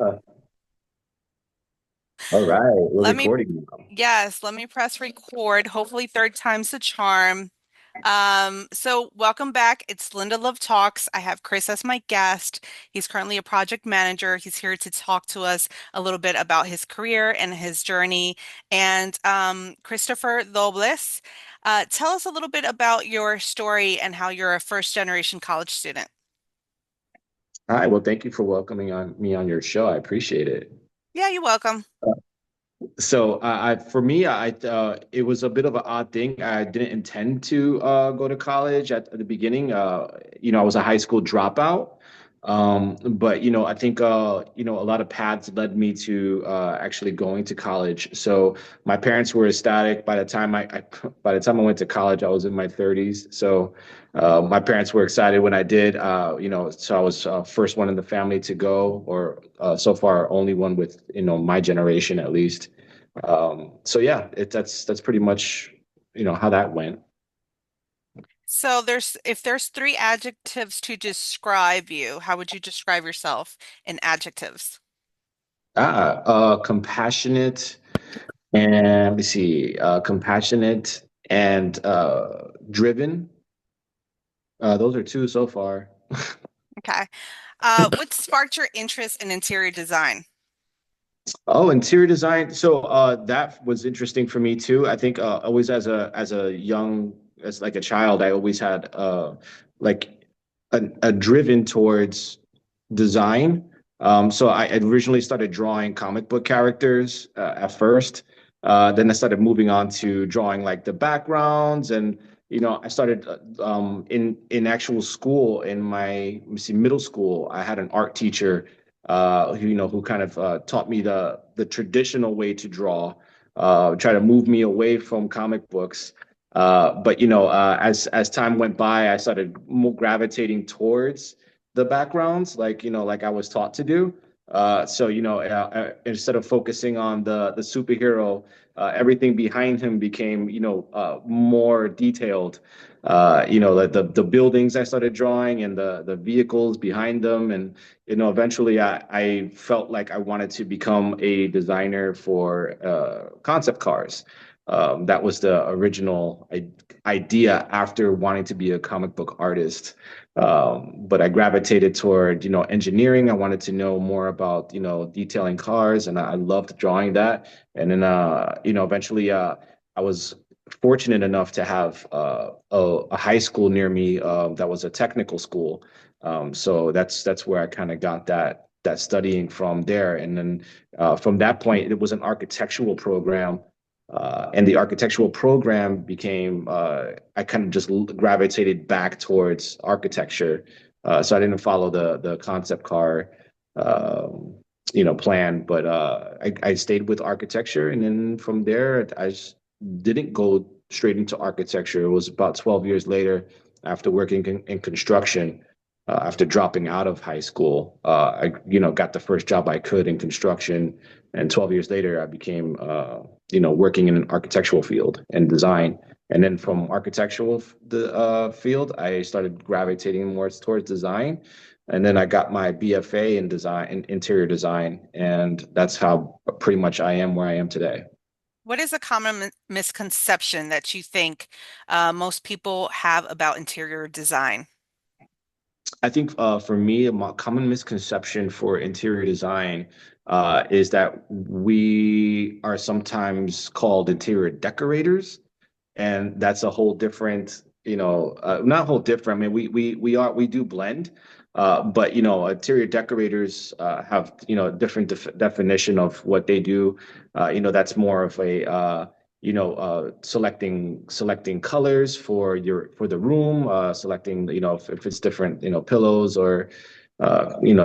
Uh, all right, we're Let me, recording now. yes, let me press record. Hopefully, third time's the charm. So welcome back. It's Linda Love Talks. I have Chris as my guest. He's currently a project manager. He's here to talk to us a little bit about his career and his journey. And Christopher Dobles, tell us a little bit about your story and how you're a first generation college student. Hi, well, thank you for welcoming me on your show. I appreciate it. Yeah, you're welcome. So, for me, it was a bit of an odd thing. I didn't intend to go to college at the beginning. I was a high school dropout. But I think a lot of paths led me to actually going to college. So my parents were ecstatic. By the time I went to college, I was in my 30s. So my parents were excited when I did. So I was first one in the family to go, or so far only one with my generation at least. So yeah, that's pretty much how that went. So if there's three adjectives to describe you, how would you describe yourself in adjectives? Compassionate and let me see, compassionate and driven. Those are two so far. Okay. What sparked your interest in interior design? Oh, interior design. So that was interesting for me too. I think always as like a child, I always had like a driven towards design. So I originally started drawing comic book characters at first. Then I started moving on to drawing like the backgrounds, and I started in actual school in my let me see, middle school. I had an art teacher who kind of taught me the traditional way to draw, try to move me away from comic books. But as time went by, I started more gravitating towards the backgrounds, like I was taught to do. So instead of focusing on the superhero, everything behind him became more detailed. The buildings I started drawing and the vehicles behind them, and eventually I felt like I wanted to become a designer for concept cars. That was the original idea after wanting to be a comic book artist. But I gravitated toward, engineering. I wanted to know more about, detailing cars, and I loved drawing that. And then, eventually, I was fortunate enough to have a high school near me that was a technical school. So that's where I kind of got that studying from there. And then from that point, it was an architectural program. And the architectural program became, I kind of just gravitated back towards architecture. So I didn't follow the concept car, plan, but I stayed with architecture. And then from there, I just didn't go straight into architecture. It was about 12 years later after working in construction. After dropping out of high school, I got the first job I could in construction, and 12 years later, I became working in an architectural field and design. And then from architectural field, I started gravitating more towards design. And then I got my BFA in design, in interior design, and that's how pretty much I am where I am today. What is a common misconception that you think most people have about interior design? I think for me, a common misconception for interior design is that we are sometimes called interior decorators, and that's a whole different, not whole different. I mean, we do blend, but interior decorators have different definition of what they do. That's more of a selecting colors for the room, selecting if it's different pillows or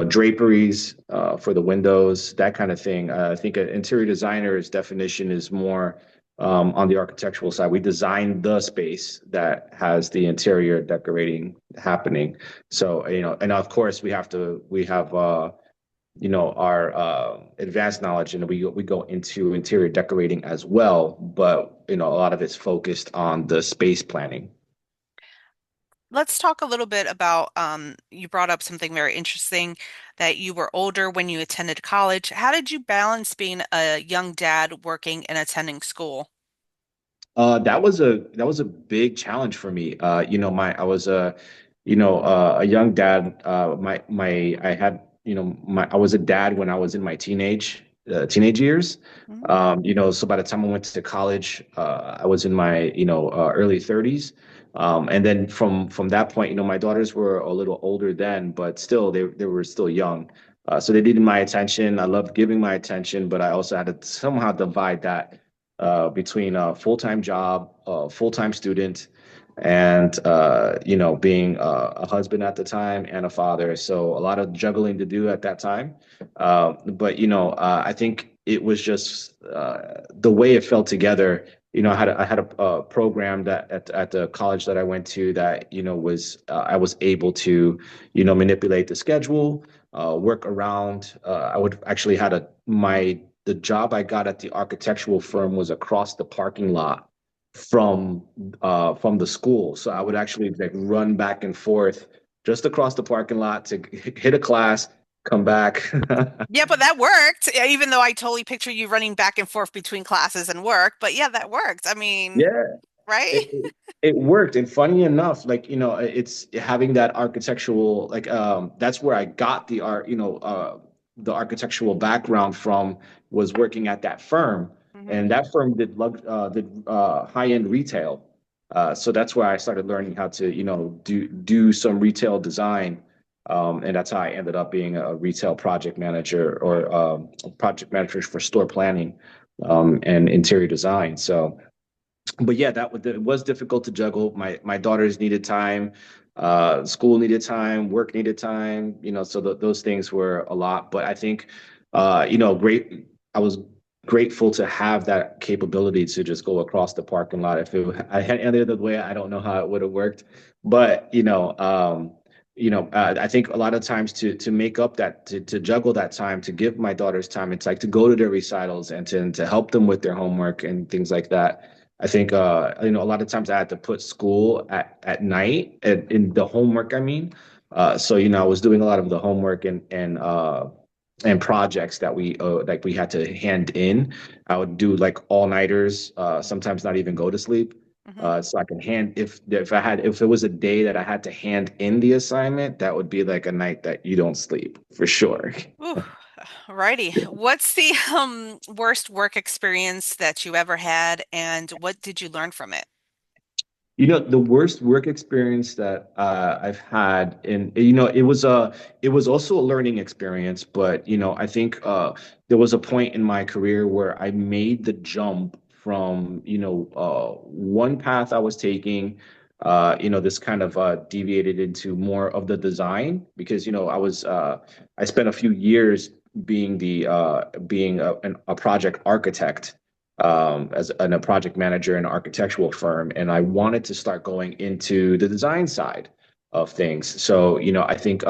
draperies for the windows, that kind of thing. I think an interior designer's definition is more on the architectural side. We design the space that has the interior decorating happening. So, and of course we have our advanced knowledge, and we go into interior decorating as well, but a lot of it's focused on the space planning. let's talk a little bit about you brought up something very interesting that you were older when you attended college. How did you balance being a young dad working and attending school? That was a big challenge for me. I was a young dad. I had my I was a dad when I was in my teenage years. Mhm. So by the time I went to college, I was in my early 30s. And then from that point, my daughters were a little older then, but still they were still young. So they needed my attention. I loved giving my attention, but I also had to somehow divide that between a full-time job, a full-time student, and being a husband at the time and a father. So a lot of juggling to do at that time. But I think it was just the way it fell together. I had a program that at the college that I went to that was I was able to manipulate the schedule, work around. I would actually had a my the job I got at the architectural firm was across the parking lot from from the school. So I would actually like run back and forth just across the parking lot to hit a class, come back. Yeah, but that worked, even though I totally picture you running back and forth between classes and work. But yeah, that worked. I mean, Yeah, right? it worked. And funny enough, like, it's having that architectural, like, that's where I got the architectural background from was working at that firm. Hmm. And that firm did high-end retail. So that's where I started learning how to, do some retail design. And that's how I ended up being a retail project manager or a project manager for store planning, and interior design. So, but yeah, it was difficult to juggle. My daughters needed time, school needed time, work needed time. So those things were a lot. But I think, great. I was grateful to have that capability to just go across the parking lot. If I had any other way, I don't know how it would have worked. But I think a lot of times to make up that to juggle that time to give my daughters time, it's like to go to their recitals and to help them with their homework and things like that. I think a lot of times I had to put school at night and in the homework, I mean. So I was doing a lot of the homework and projects that we had to hand in. I would do like all-nighters, sometimes not even go to sleep. Hmm. So I can hand if it was a day that I had to hand in the assignment, that would be like a night that you don't sleep for sure. Ooh, righty. What's the worst work experience that you ever had, and what did you learn from it? The worst work experience that I've had, and it was also a learning experience, but I think there was a point in my career where I made the jump from one path I was taking, this kind of deviated into more of the design because I spent a few years being a project architect, a project manager in an architectural firm, and I wanted to start going into the design side of things. So, I think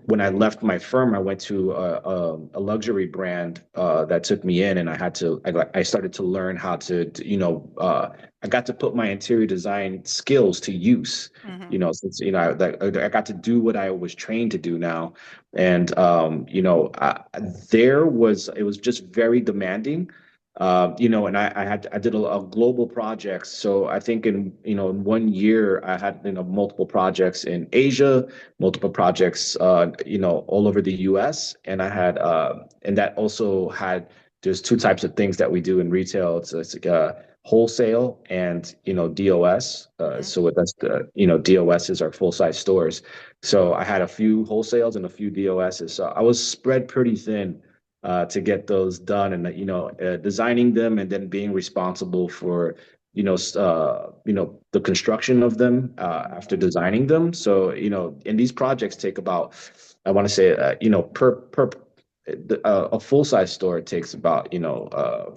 when I left my firm, I went to a luxury brand that took me in, and I started to learn how I got to put my interior design skills to use. Hmm. Since I got to do what I was trained to do now, and it was just very demanding. And I did a global project. So I think in 1 year I had multiple projects in Asia, multiple projects all over the US, and that also had there's two types of things that we do in retail. It's like wholesale and DOS. Hmm. So that's the DOS is our full size stores. So I had a few wholesales and a few DOSs. So I was spread pretty thin to get those done, and designing them and then being responsible for the construction of them after designing them. So and these projects take about, I want to say, per a full size store it takes about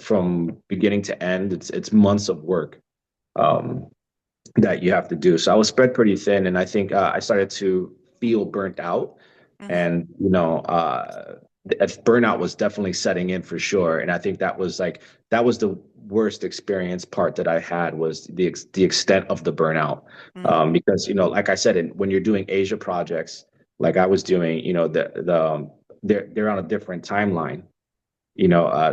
from beginning to end, it's months of work. Um, that you have to do. So I was spread pretty thin, and I think I started to feel burnt out, Hmm. and burnout was definitely setting in for sure. And I think that was worst experience part that I had was the extent of the burnout. Mm, Because, like I said, when you're doing Asia projects, like I was doing, they're on a different timeline.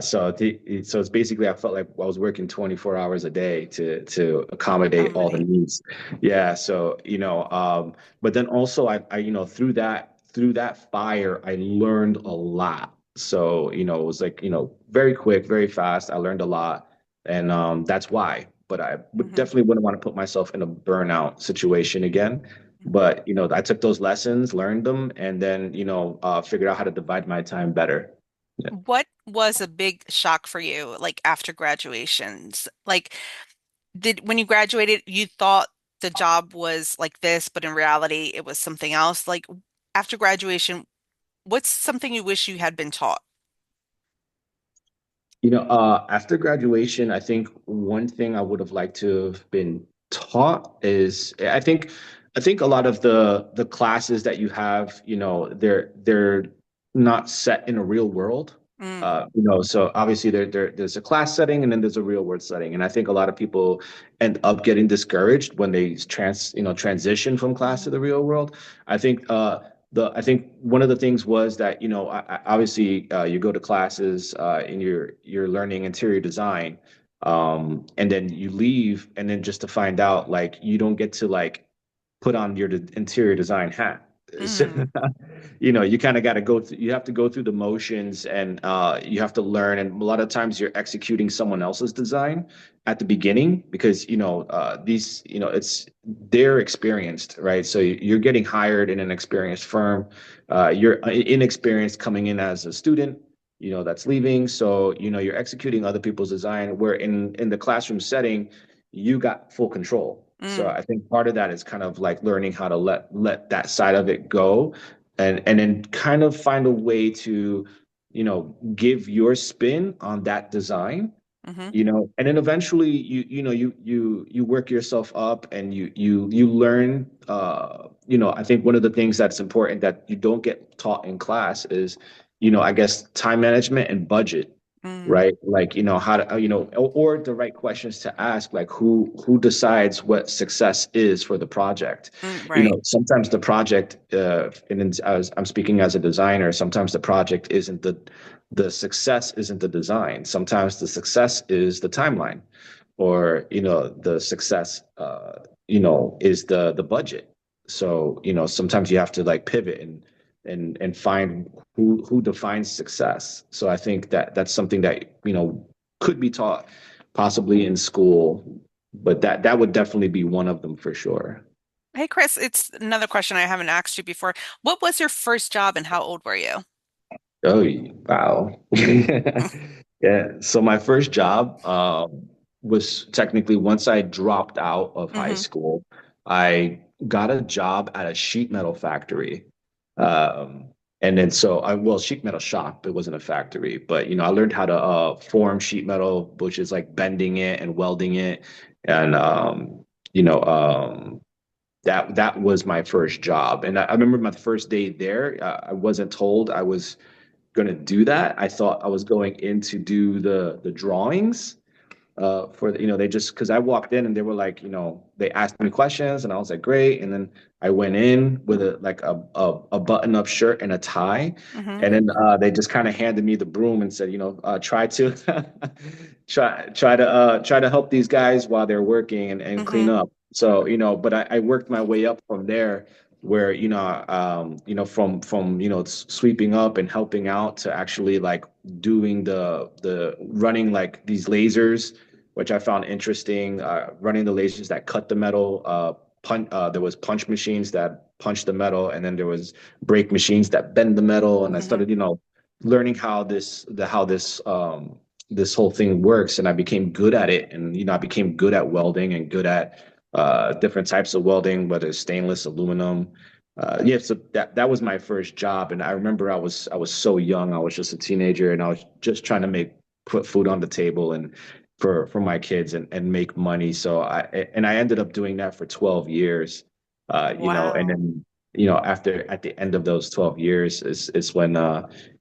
So it's basically I felt like I was working 24 hours a day to oh accommodate all the my. needs. Yeah, so but then also I through that fire I learned a lot. So it was like very quick, very fast. I learned a lot, and that's why. But I would Hmm. definitely wouldn't want to put myself in a burnout situation again. But I took those lessons, learned them, and then figured out how to divide my time better. Yeah. What was a big shock for you, like after graduations? Like, did when you graduated, you thought the job was like this, but in reality, it was something else? Like, after graduation, what's something you wish you had been taught? After graduation, I think one thing I would have liked to have been taught is I think a lot of the classes that you have, they're not set in a real world. Mm, So obviously there's a class setting and then there's a real world setting. And I think a lot of people end up getting discouraged when they transition from class to the real world. I think I think one of the things was that obviously you go to classes and you're learning interior design, and then you leave and then just to find out like you don't get to like put on your interior design hat. So, mm, you kind of got to you have to go through the motions and you have to learn. And a lot of times you're executing someone else's design at the beginning because, they're experienced, right? So you're getting hired in an experienced firm. You're inexperienced coming in as a student, that's leaving. So, you're executing other people's design where in the classroom setting, you got full control. So mm, I think part of that is kind of like learning how to let that side of it go and then kind of find a way to, give your spin on that design, hmm, and then eventually you work yourself up and you learn. I think one of the things that's important that you don't get taught in class is, I guess time management and budget, mm, right? Like, how to, or the right questions to ask, like who decides what success is for the project. mm, right. Sometimes the project, and as I'm speaking as a designer, sometimes the project isn't the success isn't the design. Sometimes the success is the timeline, or the success, is the budget. So sometimes you have to like pivot and find who defines success. So I think that that's something that could be taught possibly in school, but that would definitely be one of them for sure. Hey, Chris, it's another question I haven't asked you before. What was your first job and how old were you? Oh, wow. Yeah. So my first job was technically once I dropped out of high Hmm. school, I got a job at a sheet metal factory. Um, and then sheet metal shop, it wasn't a factory, but I learned how to form sheet metal, which is like bending it and welding it. And you know, that was my first job. And I remember my first day there, I wasn't told I was going to do that. I thought I was going in to do the drawings for they just because I walked in and they were like, they asked me questions and I was like, great. And then I went in with a button up shirt and a tie. Hmm. And then they just kind of handed me the broom and said, try to try to help these guys while they're working and clean Hmm. up. So, but I worked my way up from there where, from, sweeping up and helping out to actually like doing the running like these lasers, which I found interesting. Running the lasers that cut the metal. There was punch machines that punch the metal, and then there was brake machines that bend the metal. And I Hmm. started, learning how this whole thing works, and I became good at it. And I became good at welding and good at different types of welding, whether it's stainless, aluminum. Yeah, so that was my first job, and I remember I was so young. I was just a teenager, and I was just trying to put food on the table and for my kids and make money. So I ended up doing that for 12 years. And Wow. then after at the end of those 12 years is when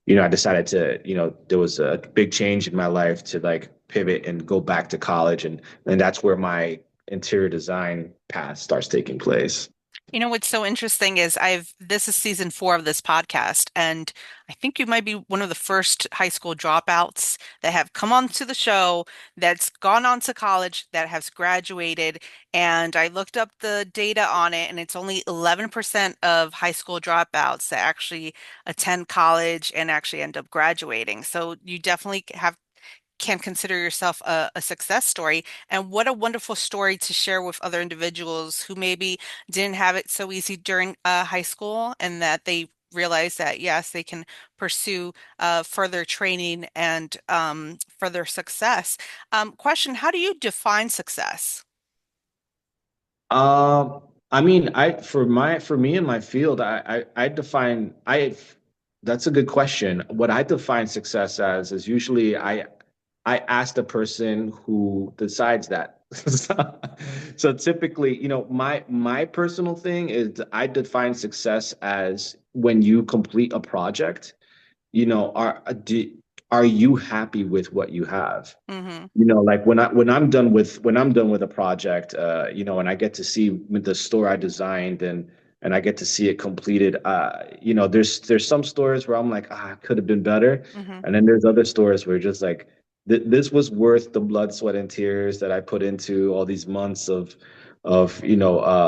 I decided to, there was a big change in my life to like pivot and go back to college, and that's where my interior design path starts taking place. You know what's so interesting is this is season 4 of this podcast, and I think you might be one of the first high school dropouts that have come onto the show, that's gone on to college, that has graduated. And I looked up the data on it, and it's only 11% of high school dropouts that actually attend college and actually end up graduating. So you definitely can consider yourself a success story. And what a wonderful story to share with other individuals who maybe didn't have it so easy during high school, and that they realize that, yes, they can pursue further training and further success. Question, how do you define success? I mean, for me in my field, I define I that's a good question. What I define success as is usually I ask the person who decides that. So typically, my personal thing is I define success as when you complete a project, are you happy with what you have? Hmm. Like when I'm done with a project, and I get to see the store I designed, and I get to see it completed. There's some stores where I'm like, could have been better, Hmm. and then there's other stores where just like this was worth the blood, sweat, and tears that I put into all these months of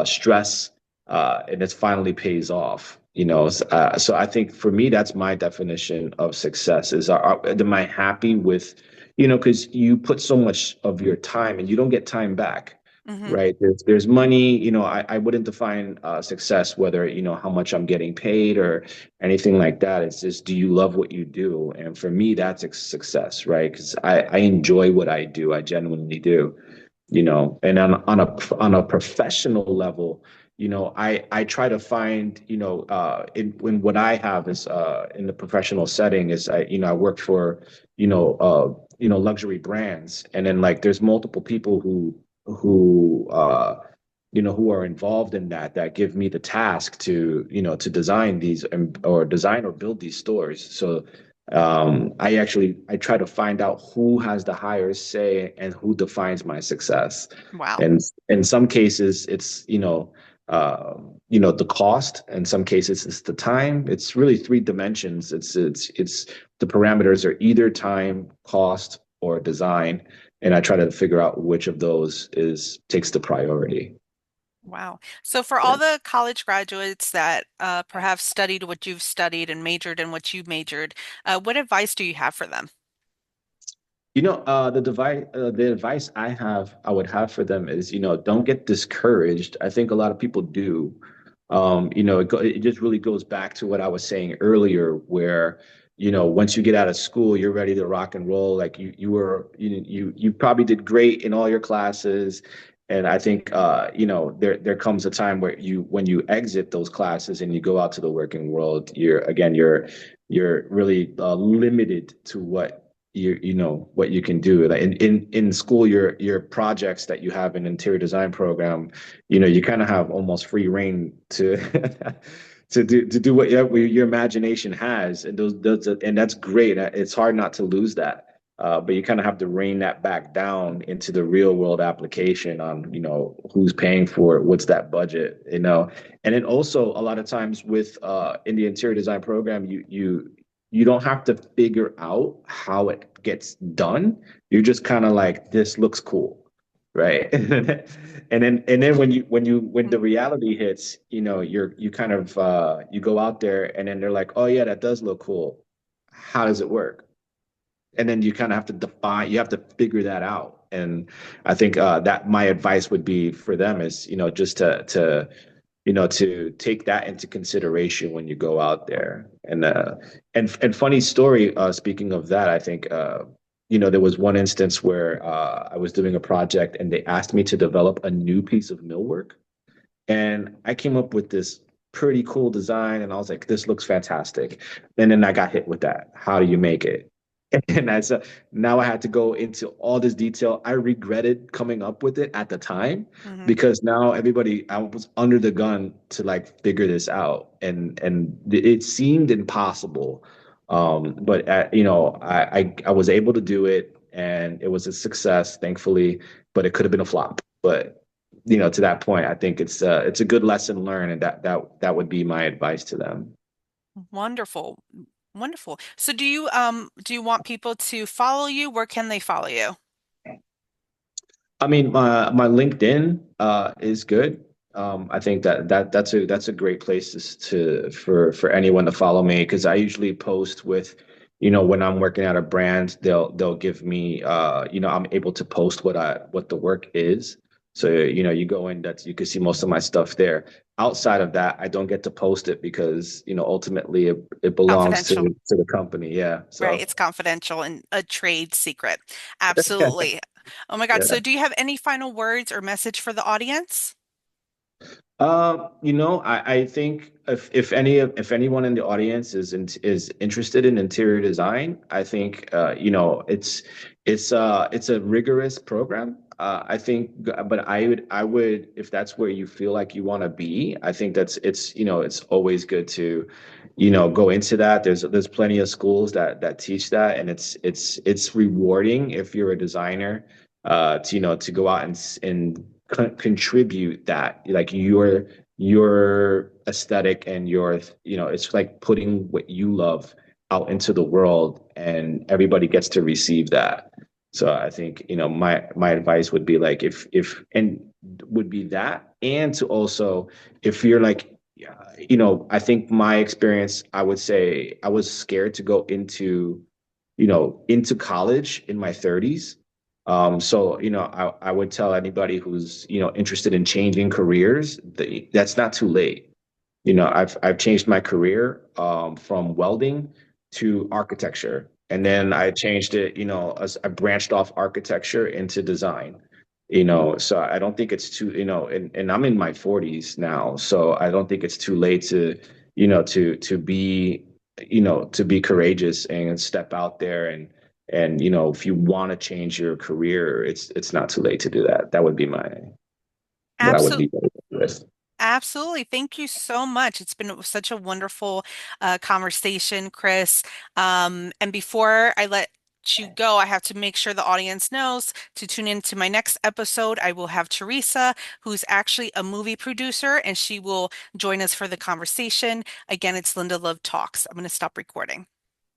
stress, and it finally pays off. So I think for me, that's my definition of success: am I happy with, because you put so much of your time and you don't get time back, Hmm. right? There's money. I wouldn't define success whether, how much I'm getting paid or anything like that. It's just, do you love what you do? And for me, that's a success, right? Because I enjoy what I do. I genuinely do. And on a professional level, I try to find, in what I have is, in the professional setting is, I work for, luxury brands, and then like there's multiple people who are involved in that give me the task to design these, or design or build these stores. So I try to find out who has the highest say and who defines my success. Wow. And in some cases, it's the cost. In some cases, it's the time. It's really three dimensions. It's the parameters are either time, cost, or design, and I try to figure out which of those is takes the priority. Wow. So for Yeah. all the college graduates that perhaps studied what you've studied and majored in what you majored, what advice do you have for them? The advice I would have for them is, don't get discouraged. I think a lot of people do. It just really goes back to what I was saying earlier, where, once you get out of school, you're ready to rock and roll. Like you probably did great in all your classes. And I think, there comes a time where when you exit those classes and you go out to the working world, you're really limited to what you can do. Like in school, your projects that you have in interior design program, you kind of have almost free reign to to do what your imagination has, and and that's great. It's hard not to lose that. But you kind of have to rein that back down into the real world application on, who's paying for it, what's that budget. And then also a lot of times with in the interior design program, you don't have to figure out how it gets done. You're just kind of like, this looks cool, right? And then when the reality hits, you kind of you go out there, and then they're like, oh yeah, that does look cool. How does it work? And then you kind of have to you have to figure that out. And I think that my advice would be for them is, just to take that into consideration when you go out there. And funny story, speaking of that, I think there was one instance where I was doing a project and they asked me to develop a new piece of millwork, and I came up with this pretty cool design, and I was like, this looks fantastic. And then I got hit with that. How do you make it? And now I had to go into all this detail. I regretted coming up with it at the time, Hmm. because now I was under the gun to like figure this out, and it seemed impossible. But you know, I was able to do it, and it was a success, thankfully. But it could have been a flop. But you know, to that point, I think it's a good lesson learned, and that would be my advice to them. Wonderful. Wonderful. So do you want people to follow you? Where can they follow you? I mean, my LinkedIn is good. I think that's a great place for anyone to follow me because I usually post with, you know, when I'm working at a brand, they'll give me, you know, I'm able to post what the work is. So, you know, you go in, that's you can see most of my stuff there. Outside of that, I don't get to post it because, you know, ultimately it belongs Confidential. to the company. Yeah. Right. So It's confidential and a trade secret. Absolutely. Oh my God. yeah. So do you have any final words or message for the audience? You know, I think if anyone in the audience is interested in interior design, I think you know it's a rigorous program. I think, but I would if that's where you feel like you want to be, I think that's it's you know it's always good to you know go into that. There's plenty of schools that teach that, and it's rewarding if you're a designer to you know to go out and contribute that like your aesthetic and your you know it's like putting what you love out into the world and everybody gets to receive that. So I think you know my advice would be like if and would be that and to also if you're like you know I think my experience I would say I was scared to go into you know into college in my 30s. So, you know, I would tell anybody who's, you know, interested in changing careers that that's not too late. You know, I've changed my career from welding to architecture, and then I changed it. You know, as I branched off architecture into design. You know, so I don't think it's too. You know, and I'm in my 40s now, so I don't think it's too late to, you know, to be, you know, to be courageous and step out there and you know, if you want to change your career, it's not too late to do that. That would be my what I would Absolutely. be with. Absolutely. Thank you so much. It's been such a wonderful conversation, Chris. And before I let you go, I have to make sure the audience knows to tune into my next episode. I will have Teresa, who's actually a movie producer, and she will join us for the conversation. Again, it's Linda Love Talks. I'm going to stop recording.